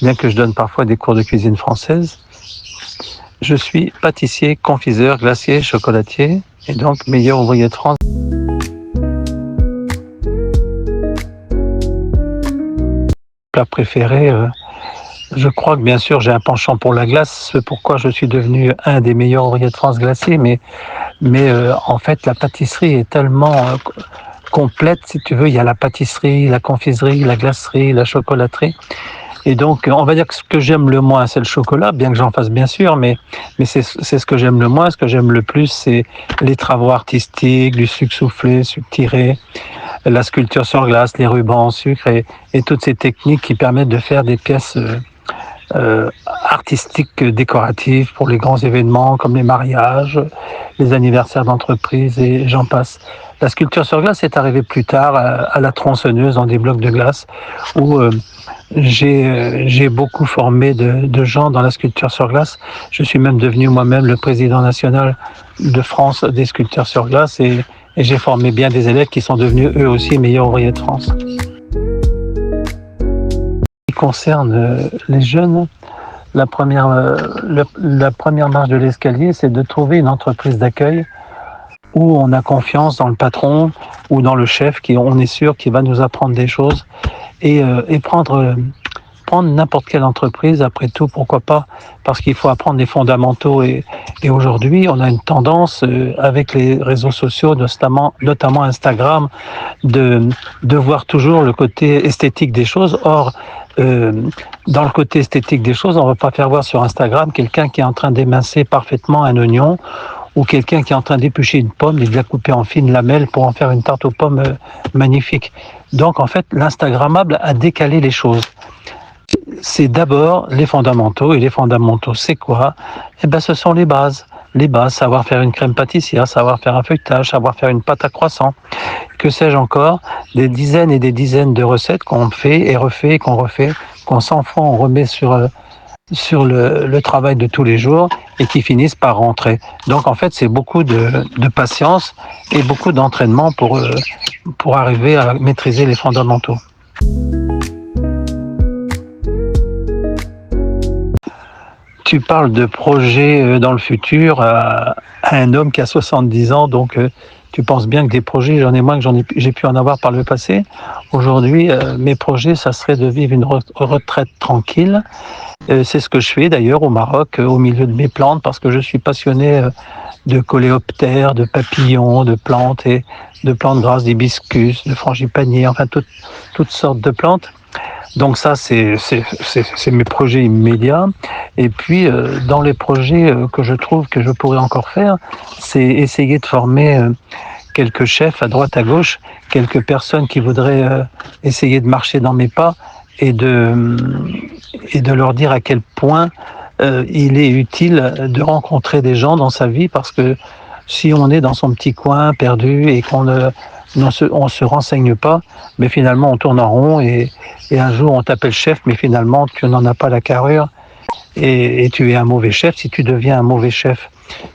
bien que je donne parfois des cours de cuisine française. Je suis pâtissier, confiseur, glacier, chocolatier et donc meilleur ouvrier de France. Plat préféré, je crois que bien sûr j'ai un penchant pour la glace, c'est pourquoi je suis devenu un des meilleurs ouvriers de France glacier, mais en fait la pâtisserie est tellement complète, si tu veux, il y a la pâtisserie, la confiserie, la glacerie, la chocolaterie. Et donc, on va dire que ce que j'aime le moins, c'est le chocolat, bien que j'en fasse bien sûr, mais c'est ce que j'aime le moins. Ce que j'aime le plus, c'est les travaux artistiques, du sucre soufflé, sucre tiré, la sculpture sur glace, les rubans en sucre et toutes ces techniques qui permettent de faire des pièces artistiques décoratives pour les grands événements comme les mariages, les anniversaires d'entreprise et j'en passe. La sculpture sur glace est arrivée plus tard à la tronçonneuse dans des blocs de glace où j'ai beaucoup formé de gens dans la sculpture sur glace. Je suis même devenu moi-même le président national de France des sculpteurs sur glace et j'ai formé bien des élèves qui sont devenus eux aussi meilleurs ouvriers de France. Ce qui concerne les jeunes, la première marche de l'escalier, c'est de trouver une entreprise d'accueil où on a confiance dans le patron ou dans le chef, on est sûr qu'il va nous apprendre des choses et prendre n'importe quelle entreprise, après tout, pourquoi pas, parce qu'il faut apprendre les fondamentaux et aujourd'hui, on a une tendance avec les réseaux sociaux, notamment Instagram, de voir toujours le côté esthétique des choses. Or, dans le côté esthétique des choses, on ne va pas faire voir sur Instagram quelqu'un qui est en train d'émincer parfaitement un oignon ou quelqu'un qui est en train d'éplucher une pomme et de la couper en fines lamelles pour en faire une tarte aux pommes magnifique. Donc en fait, l'Instagrammable a décalé les choses. C'est d'abord les fondamentaux, et les fondamentaux, c'est quoi? Eh ben, ce sont les bases. Les bases, savoir faire une crème pâtissière, savoir faire un feuilletage, savoir faire une pâte à croissant, que sais-je encore, des dizaines et des dizaines de recettes qu'on fait et refait, qu'on refait, qu'on s'en fout, on remet sur le travail de tous les jours et qui finissent par rentrer. Donc en fait, c'est beaucoup de patience et beaucoup d'entraînement pour arriver à maîtriser les fondamentaux. Tu parles de projets dans le futur à un homme qui a 70 ans, donc tu penses bien que des projets, j'en ai moins que j'ai pu en avoir par le passé. Aujourd'hui, mes projets, ça serait de vivre une retraite tranquille. C'est ce que je fais d'ailleurs au Maroc, au milieu de mes plantes, parce que je suis passionné de coléoptères, de papillons, de plantes et de plantes grasses, d'hibiscus, de frangipanier, enfin toutes sortes de plantes. Donc ça, c'est mes projets immédiats. Et puis, dans les projets que je trouve que je pourrais encore faire, c'est essayer de former quelques chefs à droite, à gauche, quelques personnes qui voudraient essayer de marcher dans mes pas et de leur dire à quel point il est utile de rencontrer des gens dans sa vie, parce que si on est dans son petit coin perdu et qu'on on se renseigne pas, mais finalement on tourne en rond et un jour on t'appelle chef, mais finalement tu n'en as pas la carrure et tu es un mauvais chef. Si tu deviens un mauvais chef,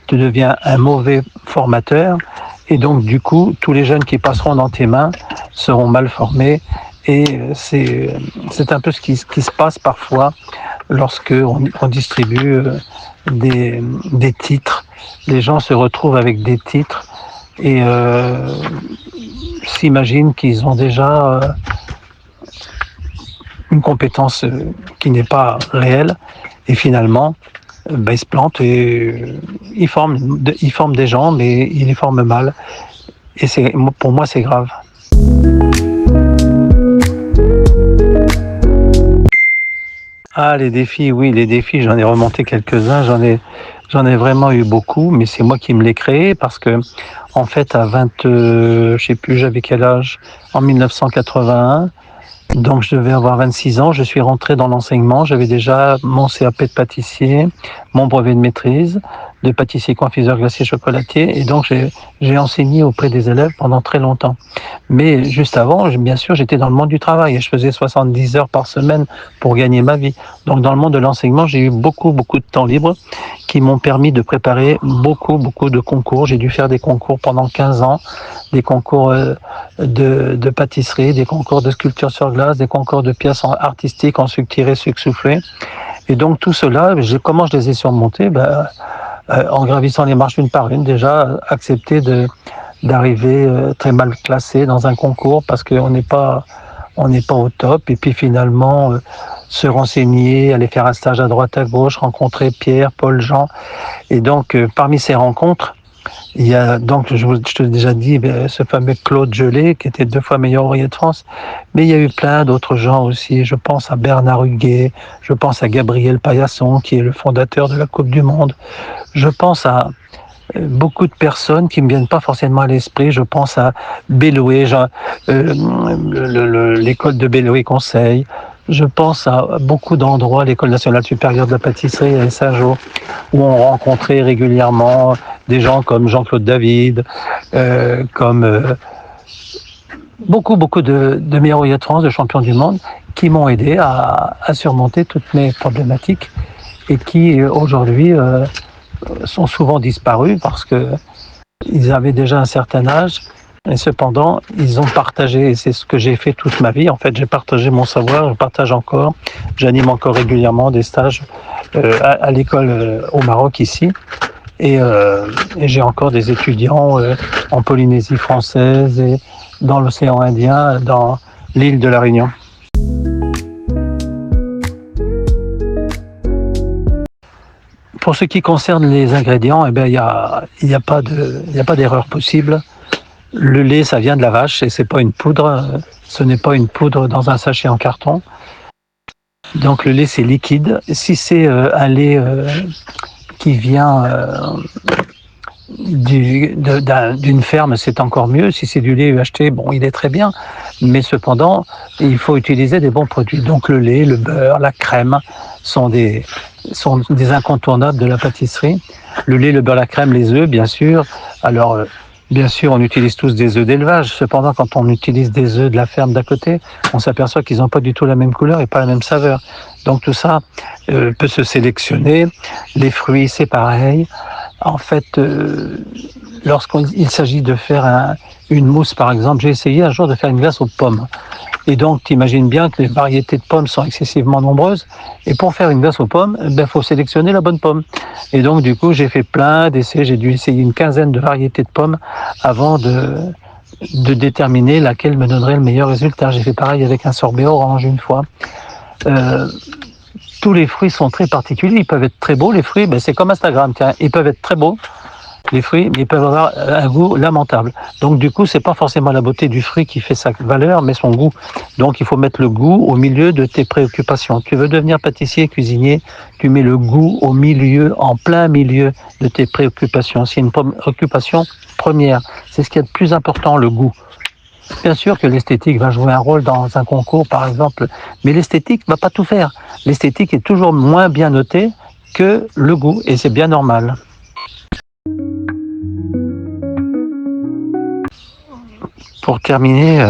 tu deviens un mauvais formateur et donc du coup tous les jeunes qui passeront dans tes mains seront mal formés et c'est un peu ce qui se passe parfois lorsque on distribue des titres. Les gens se retrouvent avec des titres et s'imaginent qu'ils ont déjà une compétence qui n'est pas réelle et finalement ils se plantent et ils forment des gens mais ils les forment mal et pour moi c'est grave. Ah, les défis, oui, les défis, j'en ai remonté quelques-uns, j'en ai vraiment eu beaucoup, mais c'est moi qui me l'ai créé parce que, en fait, à je sais plus, j'avais quel âge, en 1981, donc je devais avoir 26 ans, je suis rentré dans l'enseignement, j'avais déjà mon CAP de pâtissier, mon brevet de maîtrise, de pâtissier, confiseur, glacier, chocolatier. Et donc, j'ai enseigné auprès des élèves pendant très longtemps. Mais juste avant, bien sûr, j'étais dans le monde du travail et je faisais 70 heures par semaine pour gagner ma vie. Donc, dans le monde de l'enseignement, j'ai eu beaucoup de temps libre qui m'ont permis de préparer beaucoup de concours. J'ai dû faire des concours pendant 15 ans, des concours de pâtisserie, des concours de sculpture sur glace, des concours de pièces artistiques en sucre tiré, sucre soufflé. Et donc tout cela, comment je les ai surmontés? En gravissant les marches une par une, déjà accepter d'arriver très mal classé dans un concours parce qu'on n'est pas au top, et puis finalement se renseigner, aller faire un stage à droite à gauche, rencontrer Pierre, Paul, Jean. Et donc parmi ces rencontres, il y a donc, je te l'ai déjà dit, ce fameux Claude Gelé, qui était 2 fois meilleur ouvrier de France, mais il y a eu plein d'autres gens aussi. Je pense à Bernard Huguet, je pense à Gabriel Paillasson, qui est le fondateur de la Coupe du Monde. Je pense à beaucoup de personnes qui ne me viennent pas forcément à l'esprit. Je pense à Béloé, l'école de Béloé Conseil. Je pense à beaucoup d'endroits, l'École nationale supérieure de la pâtisserie à Saint-Jean, où on rencontrait régulièrement des gens comme Jean-Claude David, comme beaucoup de meilleurs ouvriers de France, de champions du monde, qui m'ont aidé à surmonter toutes mes problématiques et qui aujourd'hui sont souvent disparus parce qu'ils avaient déjà un certain âge. Et cependant, ils ont partagé, et c'est ce que j'ai fait toute ma vie. En fait, j'ai partagé mon savoir, je partage encore, j'anime encore régulièrement des stages à l'école au Maroc ici. Et j'ai encore des étudiants en Polynésie française et dans l'océan Indien, dans l'île de la Réunion. Pour ce qui concerne les ingrédients, il y a pas d'erreur possible. Le lait, ça vient de la vache et c'est pas une poudre. Ce n'est pas une poudre dans un sachet en carton. Donc le lait, c'est liquide. Si c'est un lait qui vient d'une ferme, c'est encore mieux. Si c'est du lait acheté, bon, il est très bien. Mais cependant, il faut utiliser des bons produits. Donc le lait, le beurre, la crème sont des incontournables de la pâtisserie. Le lait, le beurre, la crème, les œufs, bien sûr. Alors, bien sûr, on utilise tous des œufs d'élevage. Cependant, quand on utilise des œufs de la ferme d'à côté, on s'aperçoit qu'ils n'ont pas du tout la même couleur et pas la même saveur. Donc tout ça peut se sélectionner. Les fruits, c'est pareil. En fait, lorsqu'il s'agit de faire une mousse, par exemple, j'ai essayé un jour de faire une glace aux pommes. Et donc, tu imagines bien que les variétés de pommes sont excessivement nombreuses. Et pour faire une glace aux pommes, faut sélectionner la bonne pomme. Et donc, du coup, j'ai fait plein d'essais. J'ai dû essayer une quinzaine de variétés de pommes avant de déterminer laquelle me donnerait le meilleur résultat. J'ai fait pareil avec un sorbet orange une fois. Tous les fruits sont très particuliers. Ils peuvent être très beaux, les fruits. C'est comme Instagram. Tiens, ils peuvent être très beaux, les fruits, mais ils peuvent avoir un goût lamentable. Donc du coup, c'est pas forcément la beauté du fruit qui fait sa valeur, mais son goût. Donc il faut mettre le goût au milieu de tes préoccupations. Tu veux devenir pâtissier, cuisinier, tu mets le goût au milieu, en plein milieu de tes préoccupations. C'est une préoccupation première. C'est ce qui est le plus important, le goût. Bien sûr que l'esthétique va jouer un rôle dans un concours, par exemple, mais l'esthétique ne va pas tout faire. L'esthétique est toujours moins bien notée que le goût, et c'est bien normal. Pour terminer,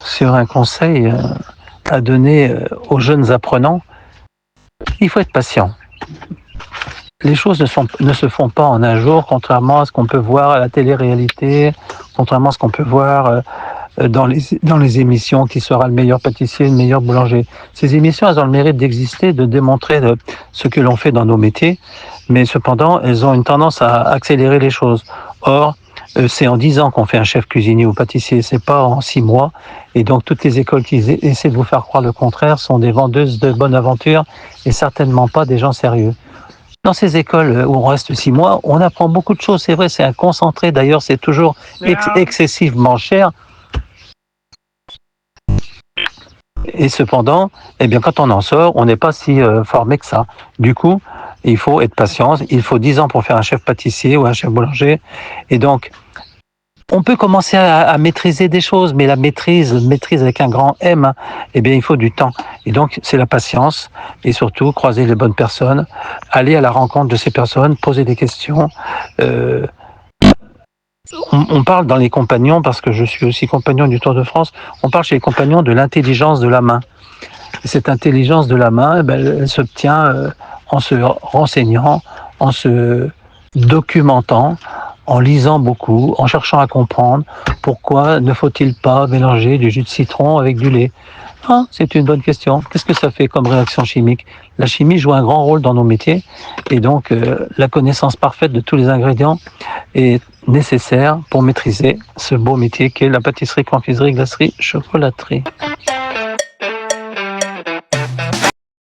sur un conseil à donner aux jeunes apprenants, il faut être patient. Les choses ne se font pas en un jour, contrairement à ce qu'on peut voir à la télé-réalité, contrairement à ce qu'on peut voir dans les émissions qui sera le meilleur pâtissier, le meilleur boulanger. Ces émissions, elles ont le mérite d'exister, de démontrer ce que l'on fait dans nos métiers, mais cependant, elles ont une tendance à accélérer les choses. Or, c'est en 10 ans qu'on fait un chef cuisinier ou pâtissier, c'est pas en 6 mois. Et donc toutes les écoles qui essaient de vous faire croire le contraire sont des vendeuses de bonne aventure et certainement pas des gens sérieux. Dans ces écoles où on reste 6 mois, on apprend beaucoup de choses. C'est vrai, c'est un concentré. D'ailleurs, c'est toujours excessivement cher. Et cependant, quand on en sort, on n'est pas si formé que ça. Du coup, il faut être patient. Il faut 10 ans pour faire un chef pâtissier ou un chef boulanger. Et donc, On peut commencer à maîtriser des choses, mais la maîtrise avec un grand M, hein, eh bien, il faut du temps. Et donc, c'est la patience et surtout croiser les bonnes personnes, aller à la rencontre de ces personnes, poser des questions. Euh, on parle dans les compagnons, parce que je suis aussi compagnon du Tour de France, on parle chez les compagnons de l'intelligence de la main. Et cette intelligence de la main, eh ben, elle s'obtient en se renseignant, en se documentant, en lisant beaucoup, en cherchant à comprendre pourquoi ne faut-il pas mélanger du jus de citron avec du lait. Ah, c'est une bonne question. Qu'est-ce que ça fait comme réaction chimique? La chimie joue un grand rôle dans nos métiers et donc la connaissance parfaite de tous les ingrédients est nécessaire pour maîtriser ce beau métier qu'est la pâtisserie, confiserie, glacerie, chocolaterie.